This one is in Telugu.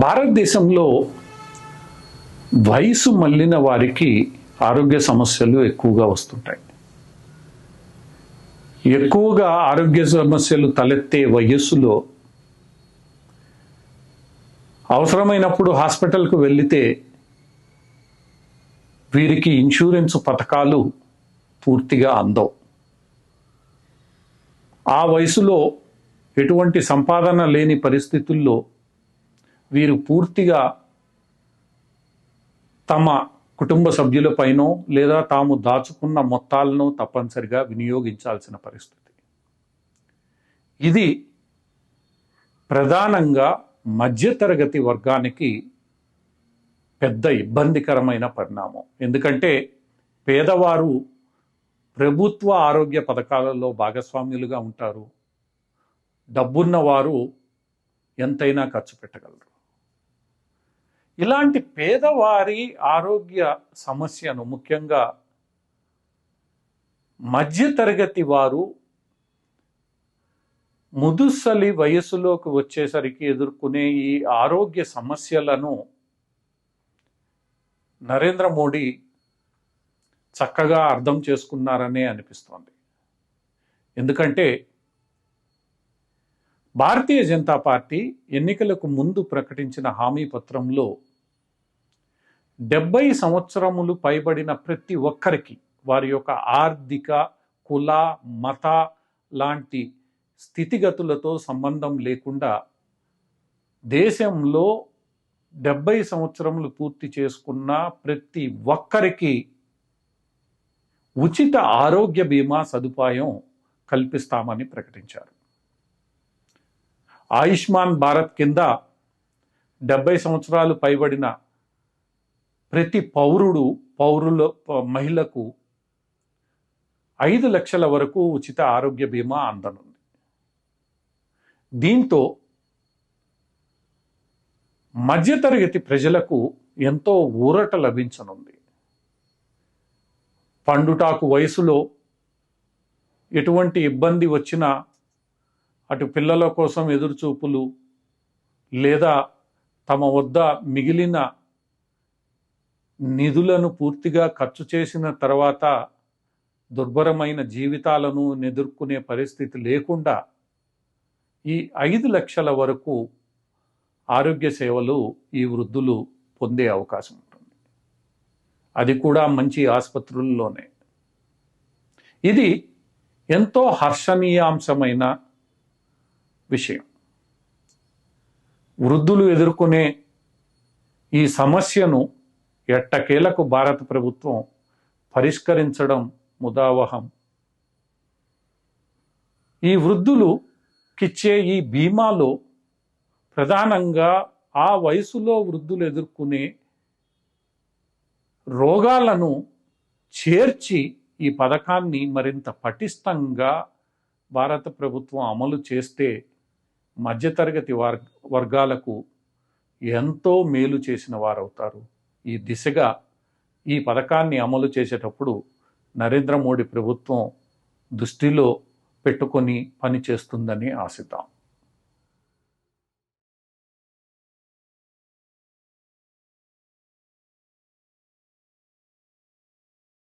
భారతదేశంలో వయసు మళ్ళిన వారికి ఆరోగ్య సమస్యలు ఎక్కువగా వస్తుంటాయి. ఎక్కువగా ఆరోగ్య సమస్యలు తలెత్తే వయస్సులో అవసరమైనప్పుడు హాస్పిటల్కు వెళితే వీరికి ఇన్సూరెన్స్ పథకాలు పూర్తిగా అందవు. ఆ వయసులో ఎటువంటి సంపాదన లేని పరిస్థితుల్లో వీరు పూర్తిగా తమ కుటుంబ సభ్యులపైనో లేదా తాము దాచుకున్న మొత్తాలను తప్పనిసరిగా వినియోగించాల్సిన పరిస్థితి. ఇది ప్రధానంగా మధ్యతరగతి వర్గానికి పెద్ద ఇబ్బందికరమైన పరిణామం. ఎందుకంటే పేదవారు ప్రభుత్వ ఆరోగ్య పథకాలలో భాగస్వామ్యులుగా ఉంటారు. డబ్బున్న వారు ఎంతైనా ఖర్చు పెట్టగలరు. ఇలాంటి పేదవారి ఆరోగ్య సమస్యను ముఖ్యంగా మధ్యతరగతి వారు ముదుసలి వయసులోకి వచ్చేసరికి ఎదుర్కొనే ఈ ఆరోగ్య సమస్యలను నరేంద్ర మోడీ చక్కగా అర్థం చేసుకున్నారనే అనిపిస్తోంది. ఎందుకంటే భారతీయ జనతా పార్టీ ఎన్నికలకు ముందు ప్రకటించిన హామీ పత్రంలో 70 సంవత్సరములు పైబడిన ప్రతి ఒక్కరికి వారి యొక్క ఆర్థిక, కుల, మత లాంటి స్థితిగతులతో సంబంధం లేకుండా దేశంలో 70 సంవత్సరములు పూర్తి చేసుకున్న ప్రతి ఒక్కరికి ఉచిత ఆరోగ్య బీమా సదుపాయం కల్పిస్తామని ప్రకటించారు. ఆయుష్మాన్ భారత్ కింద 70 సంవత్సరాలు పైబడిన ప్రతి మహిళకు 5 లక్షల వరకు ఉచిత ఆరోగ్య బీమా అందనుంది. దీంతో మధ్యతరగతి ప్రజలకు ఎంతో ఊరట లభించనుంది. పండుటాకు వయసులో ఎటువంటి ఇబ్బంది వచ్చినా అటు పిల్లల కోసం ఎదురుచూపులు లేదా తమ వద్ద మిగిలిన నిధులను పూర్తిగా ఖర్చు చేసిన తర్వాత దుర్భరమైన జీవితాలను ఎదుర్కొనే పరిస్థితి లేకుండా ఈ 5 లక్షల వరకు ఆరోగ్య సేవలు ఈ వృద్ధులు పొందే అవకాశం ఉంటుంది. అది కూడా మంచి ఆసుపత్రుల్లోనే. ఇది ఎంతో హర్షణీయాంశమైన విషయం. వృద్ధులు ఎదుర్కొనే ఈ సమస్యను ఎట్టకేలకు భారత ప్రభుత్వం పరిష్కరించడం ముదావహం. ఈ వృద్ధులుకిచ్చే ఈ బీమాలో ప్రధానంగా ఆ వయసులో వృద్ధులు ఎదుర్కొనే రోగాలను చేర్చి ఈ పథకాన్ని మరింత పటిష్టంగా భారత ప్రభుత్వం అమలు చేస్తే మధ్యతరగతి వర్గాలకు ఎంతో మేలు చేసిన వారవుతారు. ఈ దిశగా ఈ పథకాన్ని అమలు చేసేటప్పుడు నరేంద్ర మోడీ ప్రభుత్వం దృష్టిలో పెట్టుకొని పనిచేస్తుందని ఆశిద్దాం.